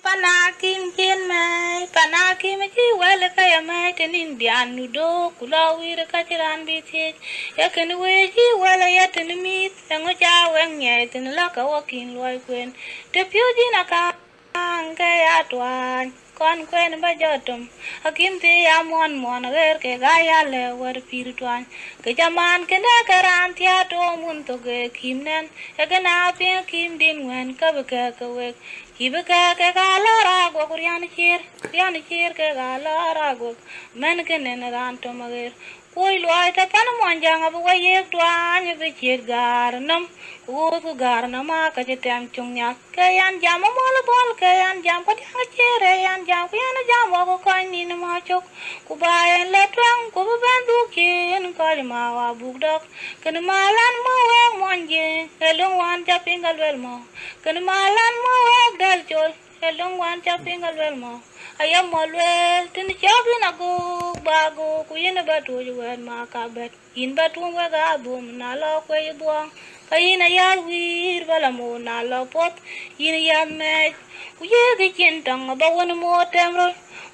Panakim chin mai, panakim chi well kaya mai tenin dian nudo kula wir kachiran biti. Yakin we chi well yet in meat, and which I went yet in la ka walking like when the pugin a kaya tuan. Con quen ba jotum akim ti amon mon ger ke gaya le war pirtuan ke jaman ke na karan tia to mun to ge kimnen e ke na pi kim din wen ka be ke we ki be ke ga la ra go kurian chir ke ga la ra go men ke ne ran to mager Ôi loài ta pan mon jang abu wa yek twan be chir gar nam ku gar nam ma ka che tem chung nya ke yan jam mo la bol ke yan jam ko ta chere yan jam ku yan jam wa ko ni na ma chok ku ba yan le twang ku ban du kin ka ma wa bu dok ken ma lan mo wa mon je ke long wan cha pingal wel mo ken ma lan mo wa dal chol ke long wan cha pingal wel mo ayam molwel tin chabi na go bago ku yin ba to ju wen ma ka bet in ba tu wa ga bum na lo ko yu bo ka yin ya wir bala mo na lo pot yin ya me ku ye gi kin tang ba won mo temro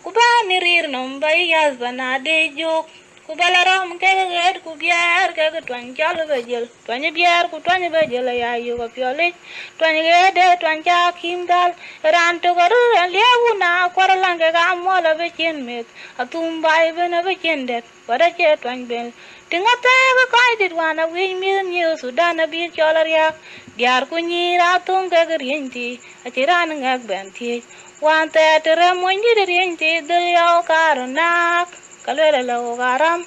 ku ba ni rir nom ba ya ba na de jok ku balaram ke get ku biar ke twan chal be jel twan biar ku twan be jel ya yu ko pyole twan ge de twan cha kim dal ran to gar le una kwar lang ke ga mo la be chen met atum bai be na be chen det wada che twan be tinga te be kai dit wana wi mi ni sudan bi cholar ya biar ku ni ra tung ke grin ti atiran ngak ben ti wan te tere mo ni de rin ti del yo karonak kalwele lo garam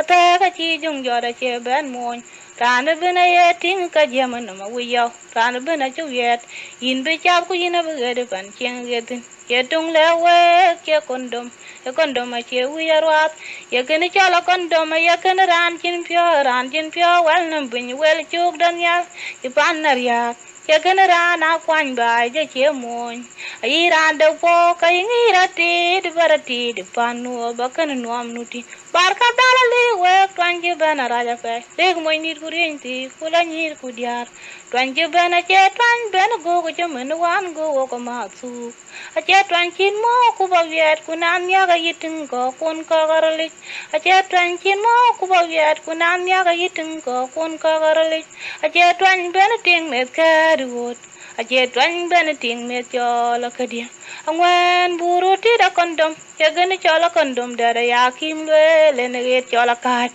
ate ka chi jung joda che ben moñ rana bina ye ting ka jema no ma wiyo rana bina chu yet in be chap ku ina be gede pan cheng gedin ye tung le we ke kondom a che wiya rat ye ken chala kondom ye ken ran chin pyo wel nam bin wel chuk dan ya ti pan nar ya ye ken ran a kwan ba je che moñ ai ran de po ka ngi ra ti de barati de panu ba kan nuam nuti barka dala le we twanji bana raja pe deg moy nit ku renti kula nyir ku diar twanji bana che twan ben go go men wan go ko ma su a che twanjin mo ku ba yet ku nan ya ga yitin ko kun ko garlik a che twanjin mo ku ba yet ku nan ya ga yitin ko kun ko garlik a che twan ben ting met ka ruot a che twan ben ting met yo la ka dia angwen buru ti da kondom ya gani chola kondom dara ya kim le ne get chola kat